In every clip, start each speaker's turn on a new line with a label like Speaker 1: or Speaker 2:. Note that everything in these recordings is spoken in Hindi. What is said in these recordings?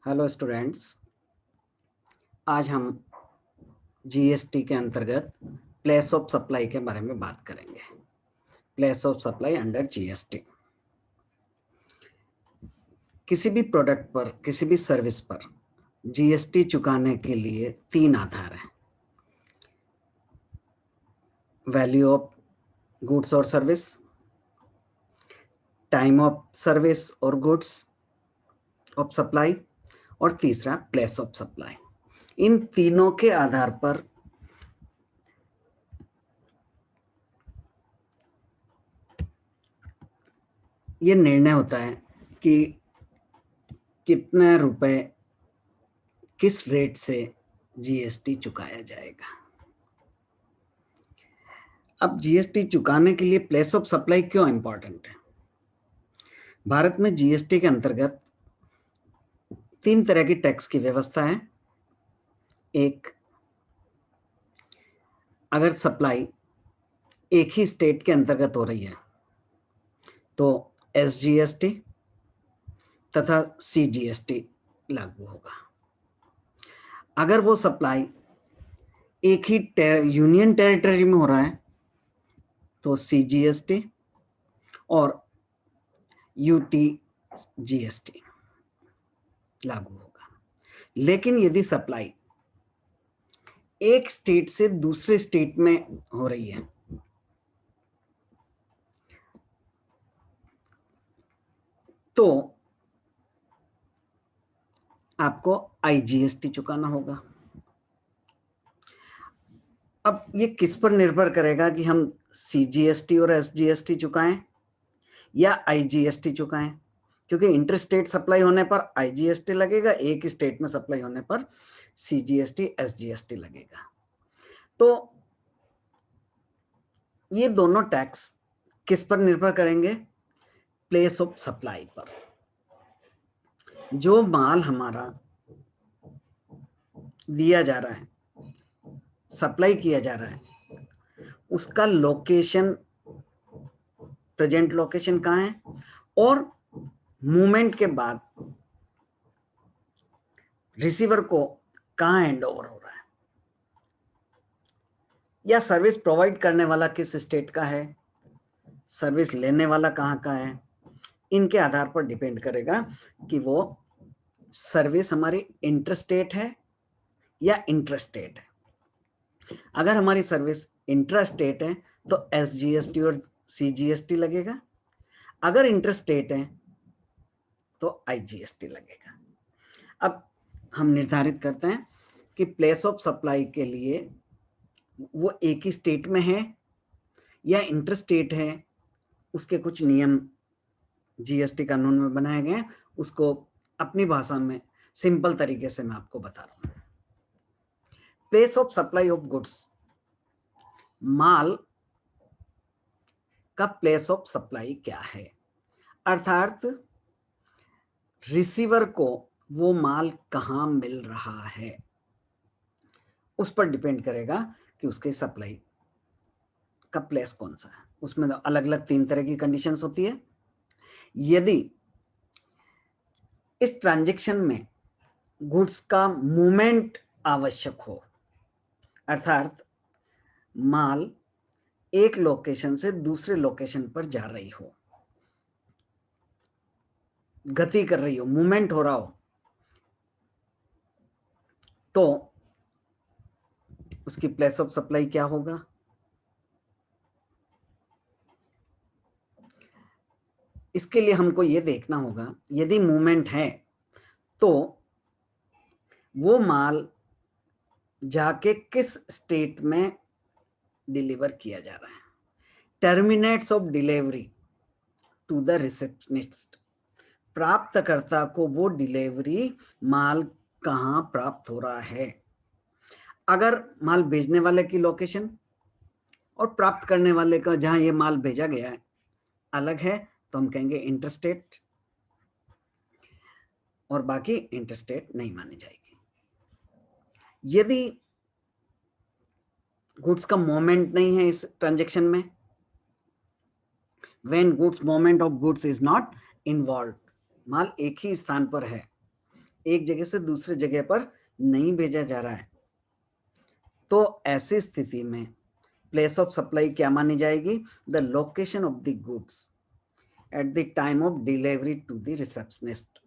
Speaker 1: हेलो स्टूडेंट्स, आज हम जीएसटी के अंतर्गत प्लेस ऑफ सप्लाई के बारे में बात करेंगे। Place of supply under GST. किसी भी प्रोडक्ट पर, किसी भी सर्विस पर जीएसटी चुकाने के लिए तीन आधार हैं। वैल्यू ऑफ गुड्स और सर्विस, टाइम ऑफ सर्विस और गुड्स ऑफ सप्लाई, और तीसरा प्लेस ऑफ सप्लाई। इन तीनों के आधार पर यह निर्णय होता है कि कितने रुपए किस रेट से जीएसटी चुकाया जाएगा। अब जीएसटी चुकाने के लिए प्लेस ऑफ सप्लाई क्यों इंपॉर्टेंट है? भारत में जीएसटी के अंतर्गत तीन तरह की टैक्स की व्यवस्था है। एक, अगर सप्लाई एक ही स्टेट के अंतर्गत हो रही है तो एसजीएसटी तथा सीजीएसटी लागू होगा। अगर वो सप्लाई एक ही यूनियन टेरिटरी में हो रहा है तो सीजीएसटी और यूटीजीएसटी लागू होगा। लेकिन यदि सप्लाई एक स्टेट से दूसरे स्टेट में हो रही है तो आपको आईजीएसटी चुकाना होगा। अब ये किस पर निर्भर करेगा कि हम सीजीएसटी और एसजीएसटी चुकाएं या आईजीएसटी चुकाएं? क्योंकि इंटर स्टेट सप्लाई होने पर आईजीएसटी लगेगा, एक स्टेट में सप्लाई होने पर सीजीएसटी एसजीएसटी लगेगा। तो ये दोनों टैक्स किस पर निर्भर करेंगे? प्लेस ऑफ सप्लाई पर। जो माल हमारा दिया जा रहा है, सप्लाई किया जा रहा है, उसका लोकेशन, प्रेजेंट लोकेशन कहाँ है और मूवमेंट के बाद रिसीवर को कहाँ हैंड ओवर हो रहा है, या सर्विस प्रोवाइड करने वाला किस स्टेट का है, सर्विस लेने वाला कहाँ का है, इनके आधार पर डिपेंड करेगा कि वो सर्विस हमारी इंटरस्टेट है या इंट्रास्टेट है। अगर हमारी सर्विस इंट्रास्टेट है तो एसजीएसटी और सीजीएसटी लगेगा। अगर इंटरस्टेट है तो आईजीएसटी लगेगा। अब हम निर्धारित करते हैं कि प्लेस ऑफ सप्लाई के लिए वो एक ही स्टेट में है या इंटरस्टेट है, उसके कुछ नियम जीएसटी कानून में बनाए गए हैं। उसको अपनी भाषा में सिंपल तरीके से मैं आपको बता रहा हूं। Place of supply of goods, माल का प्लेस ऑफ सप्लाई क्या है, अर्थात रिसीवर को वो माल कहां मिल रहा है, उस पर डिपेंड करेगा कि उसके सप्लाई का प्लेस कौन सा है। उसमें अलग अलग तीन तरह की कंडीशंस होती है। यदि इस ट्रांजैक्शन में गुड्स का मूवमेंट आवश्यक हो, अर्थात माल एक लोकेशन से दूसरे लोकेशन पर जा रही हो, गति कर रही हो, मूवमेंट हो रहा हो, तो उसकी प्लेस ऑफ सप्लाई क्या होगा? इसके लिए हमको ये देखना होगा, यदि मूवमेंट है तो वो माल जाके किस स्टेट में डिलीवर किया जा रहा है। Terminates of delivery to the receptionist, प्राप्तकर्ता को वो डिलीवरी माल कहाँ प्राप्त हो रहा है। अगर माल भेजने वाले की लोकेशन और प्राप्त करने वाले का जहां ये माल भेजा गया है अलग है तो हम कहेंगे इंटरस्टेट, और बाकी इंटरस्टेट नहीं मानी जाएगी। यदि गुड्स का मूवमेंट नहीं है इस ट्रांजैक्शन में, when goods movement of goods is not involve, माल एक ही स्थान पर है एक जगह से दूसरे जगह पर नहीं भेजा जा रहा है, तो ऐसी स्थिति में प्लेस ऑफ सप्लाई क्या मानी जाएगी? The location of the goods at the time of delivery to the receptionist.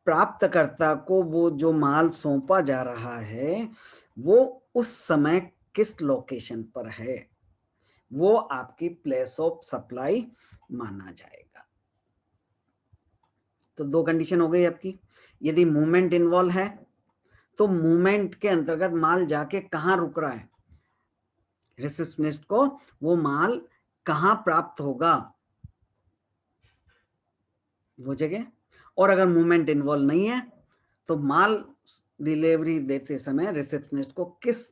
Speaker 1: प्राप्तकर्ता को वो जो माल सौंपा जा रहा है वो उस समय किस लोकेशन पर है, वो आपकी प्लेस ऑफ सप्लाई माना जाएगा। तो दो कंडीशन हो गई आपकी। यदि मूवमेंट इन्वॉल्व है तो मूवमेंट के अंतर्गत माल जाके कहाँ रुक रहा है, रिसेप्शनिस्ट को वो माल कहाँ प्राप्त होगा, वो जगह। और अगर मूवमेंट इन्वॉल्व नहीं है तो माल डिलीवरी देते समय रिसेप्शनिस्ट को किस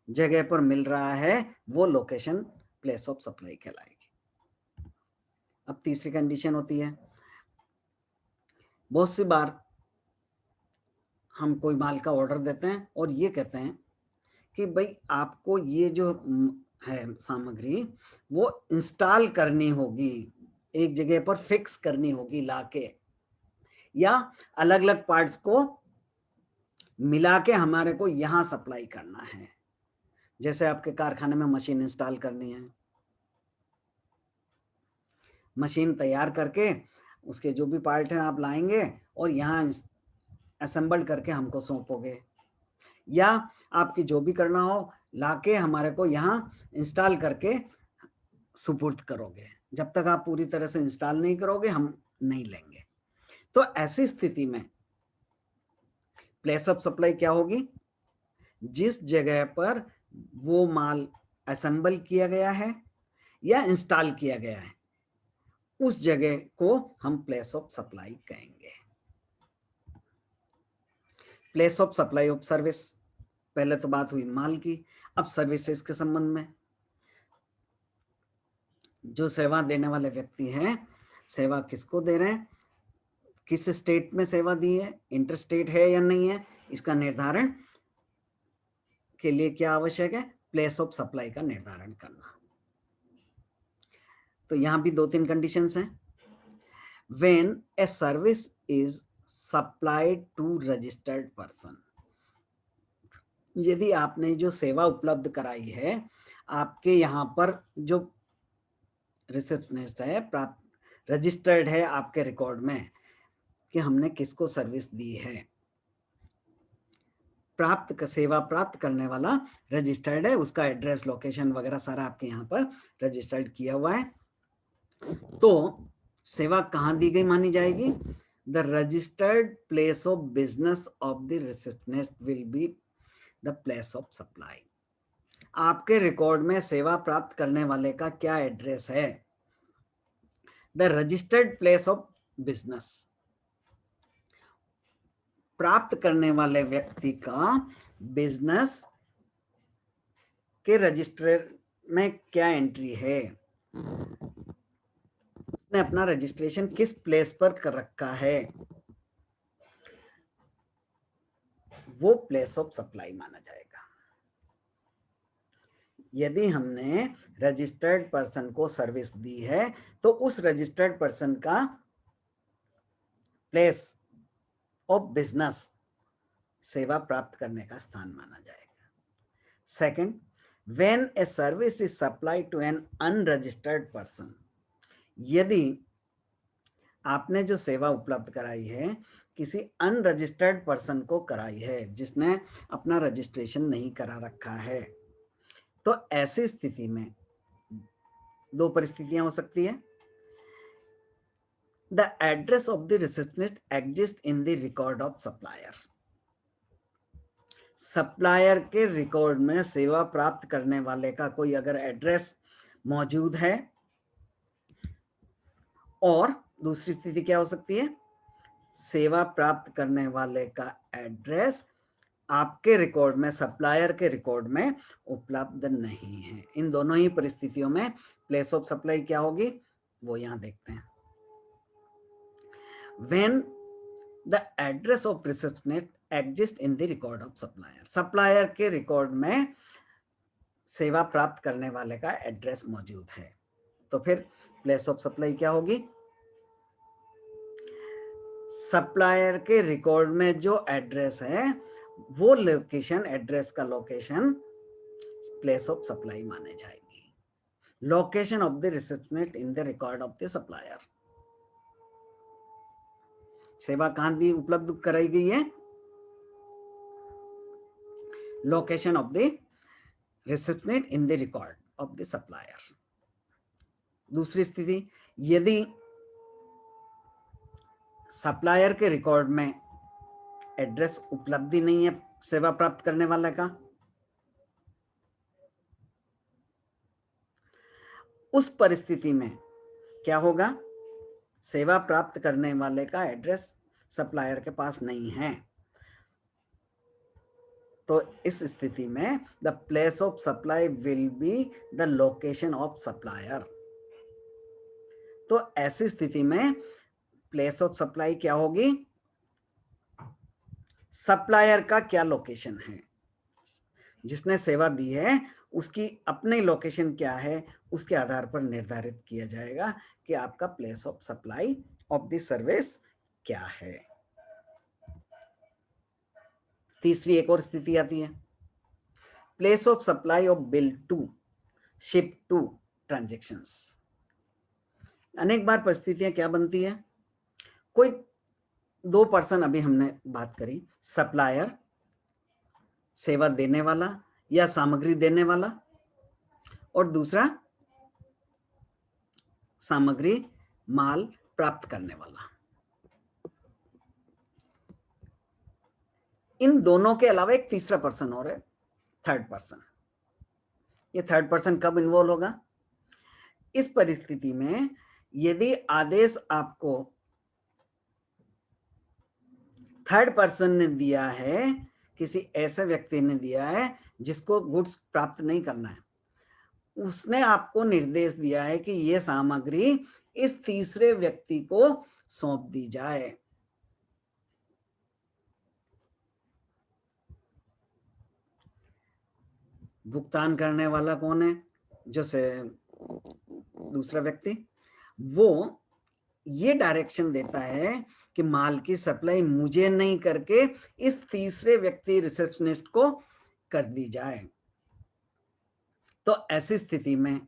Speaker 1: जगह पर मिल रहा है वो लोकेशन प्लेस ऑफ सप्लाई कहलाएगी। अब तीसरी कंडीशन होती है, बहुत सी बार हम कोई माल का ऑर्डर देते हैं और ये कहते हैं कि भाई आपको ये जो है सामग्री वो इंस्टॉल करनी होगी, एक जगह पर फिक्स करनी होगी लाके, या अलग अलग पार्ट्स को मिला के हमारे को यहाँ सप्लाई करना है। जैसे आपके कारखाने में मशीन इंस्टॉल करनी है, मशीन तैयार करके उसके जो भी पार्ट हैं आप लाएंगे और यहाँ असेंबल करके हमको सौंपोगे, या आपकी जो भी करना हो लाके हमारे को यहाँ इंस्टॉल करके सुपुर्द करोगे। जब तक आप पूरी तरह से इंस्टॉल नहीं करोगे हम नहीं लेंगे। तो ऐसी स्थिति में प्लेस ऑफ सप्लाई क्या होगी? जिस जगह पर वो माल असेंबल किया गया है या इंस्टॉल किया गया है उस जगह को हम प्लेस ऑफ सप्लाई कहेंगे। Place of supply of service, पहले तो बात हुई माल की, अब सर्विसेज के संबंध में। जो सेवा देने वाले व्यक्ति हैं, सेवा किसको दे रहे हैं, किस स्टेट में सेवा दी है, इंटर स्टेट है या नहीं है, इसका निर्धारण के लिए क्या आवश्यक है? प्लेस ऑफ सप्लाई का निर्धारण करना। तो यहां भी दो तीन कंडीशंस हैं। When a service is supplied to registered person, यदि आपने जो सेवा उपलब्ध कराई है, आपके यहाँ पर जो रिसेप्शनिस्ट है प्राप्त रजिस्टर्ड है आपके रिकॉर्ड में कि हमने किसको सर्विस दी है, प्राप्त सेवा प्राप्त करने वाला रजिस्टर्ड है, उसका एड्रेस लोकेशन वगैरह सारा आपके यहाँ पर रजिस्टर्ड किया हुआ है, तो सेवा कहाँ दी गई मानी जाएगी? The registered place of business of the receptionist will be the place of supply. आपके रिकॉर्ड में सेवा प्राप्त करने वाले का क्या एड्रेस है? The registered place of business, प्राप्त करने वाले व्यक्ति का बिजनेस के रजिस्टर में क्या एंट्री है, उसने अपना रजिस्ट्रेशन किस प्लेस पर कर रखा है, वो प्लेस ऑफ सप्लाई माना जाएगा। यदि हमने रजिस्टर्ड पर्सन को सर्विस दी है तो उस रजिस्टर्ड पर्सन का प्लेस ऑफ बिजनेस सेवा प्राप्त करने का स्थान माना जाएगा। Second, when a service is supplied to an unregistered person, यदि आपने जो सेवा उपलब्ध कराई है किसी अनरजिस्टर्ड पर्सन को कराई है जिसने अपना रजिस्ट्रेशन नहीं करा रखा है, तो ऐसी स्थिति में दो परिस्थितियां हो सकती है। The address of the receptionist exist in the record of supplier, supplier के रिकॉर्ड में सेवा प्राप्त करने वाले का कोई अगर एड्रेस मौजूद है, और दूसरी स्थिति क्या हो सकती है? सेवा प्राप्त करने वाले का एड्रेस आपके रिकॉर्ड में, सप्लायर के रिकॉर्ड में उपलब्ध नहीं है। इन दोनों ही परिस्थितियों में प्लेस ऑफ सप्लाई क्या होगी वो यहां देखते हैं। When the address of receptionist exist in the record of supplier, supplier के रिकॉर्ड में सेवा प्राप्त करने वाले का एड्रेस मौजूद है, तो फिर प्लेस ऑफ सप्लाई क्या होगी? सप्लायर के रिकॉर्ड में जो एड्रेस है वो लोकेशन, एड्रेस का लोकेशन प्लेस ऑफ सप्लाई माने जाएगी। Location of the receptionist in the record of the supplier. सेवा कहां दी उपलब्ध कराई गई है? Location of the receptionist in the record of the supplier. दूसरी स्थिति, यदि सप्लायर के रिकॉर्ड में एड्रेस उपलब्धि नहीं है सेवा प्राप्त करने वाले का, उस परिस्थिति में क्या होगा? सेवा प्राप्त करने वाले का एड्रेस सप्लायर के पास नहीं है, तो इस स्थिति में the place of supply will be the location of supplier. तो ऐसी स्थिति में प्लेस ऑफ सप्लाई क्या होगी? सप्लायर का क्या लोकेशन है, जिसने सेवा दी है उसकी अपनी लोकेशन क्या है, उसके आधार पर निर्धारित किया जाएगा कि आपका place of supply of the service क्या है। तीसरी एक और स्थिति आती है, place of supply of bill to ship to transactions. अनेक बार परिस्थितियां क्या बनती है, कोई दो पर्सन, अभी हमने बात करी, सप्लायर सेवा देने वाला या सामग्री देने वाला, और दूसरा सामग्री माल प्राप्त करने वाला। इन दोनों के अलावा एक तीसरा पर्सन और है, थर्ड पर्सन। ये थर्ड पर्सन कब इन्वॉल्व होगा? इस परिस्थिति में यदि आदेश आपको थर्ड पर्सन ने दिया है, किसी ऐसे व्यक्ति ने दिया है जिसको गुड्स प्राप्त नहीं करना है, उसने आपको निर्देश दिया है कि यह सामग्री इस तीसरे व्यक्ति को सौंप दी जाए। भुगतान करने वाला कौन है? जो से दूसरा व्यक्ति, वो ये डायरेक्शन देता है कि माल की सप्लाई मुझे नहीं करके इस तीसरे व्यक्ति रिसेप्शनिस्ट को कर दी जाए। तो ऐसी स्थिति में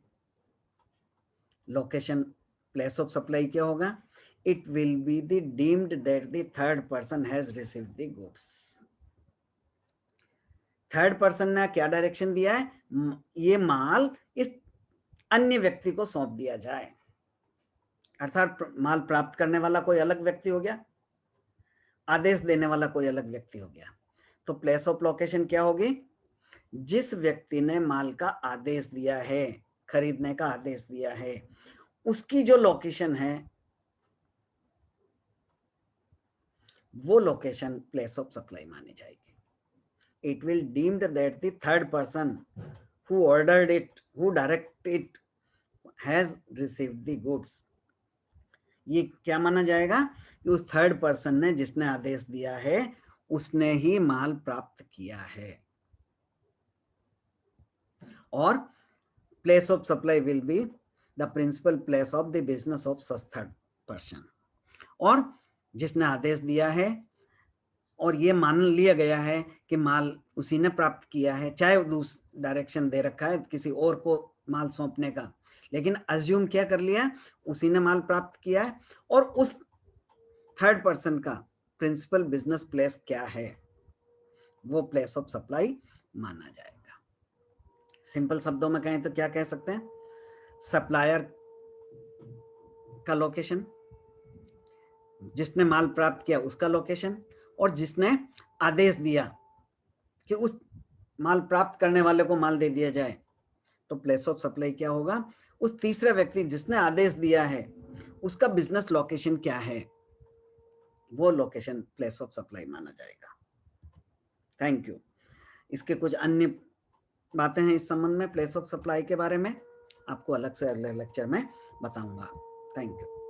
Speaker 1: लोकेशन, प्लेस ऑफ सप्लाई क्या होगा? It will be the deemed that the third person has received the goods. Third person ने क्या डायरेक्शन दिया है? ये माल इस अन्य व्यक्ति को सौंप दिया जाए, अर्थात माल प्राप्त करने वाला कोई अलग व्यक्ति हो गया, आदेश देने वाला कोई अलग व्यक्ति हो गया। तो प्लेस ऑफ लोकेशन क्या होगी? जिस व्यक्ति ने माल का आदेश दिया है, खरीदने का आदेश दिया है, उसकी जो लोकेशन है वो लोकेशन प्लेस ऑफ सप्लाई मानी जाएगी। It will deemed that the third person who ordered it, who directed it, has received the goods। ये क्या माना जाएगा कि उस थर्ड पर्सन ने, जिसने आदेश दिया है, उसने ही माल प्राप्त किया है। और place of supply will be the principal place of the business of such third person. और जिसने आदेश दिया है और ये मान लिया गया है कि माल उसी ने प्राप्त किया है, चाहे दूसरा डायरेक्शन दे रखा है किसी और को माल सौंपने का, लेकिन अज्यूम क्या कर लिया, उसी ने माल प्राप्त किया है, और उस थर्ड पर्सन का प्रिंसिपल बिजनेस प्लेस क्या है, वो प्लेस ऑफ सप्लाई माना जाएगा। सिंपल शब्दों में कहें तो क्या कह सकते हैं? सप्लायर का लोकेशन, जिसने माल प्राप्त किया उसका लोकेशन, और जिसने आदेश दिया कि उस माल प्राप्त करने वाले को माल दे दिया जाए, तो प्लेस ऑफ सप्लाई क्या होगा? उस तीसरे व्यक्ति जिसने आदेश दिया है उसका बिजनेस लोकेशन क्या है, वो लोकेशन प्लेस ऑफ सप्लाई माना जाएगा। Thank you. इसके कुछ अन्य बातें हैं इस संबंध में, प्लेस ऑफ सप्लाई के बारे में आपको अलग से अगले लेक्चर में बताऊंगा। Thank you.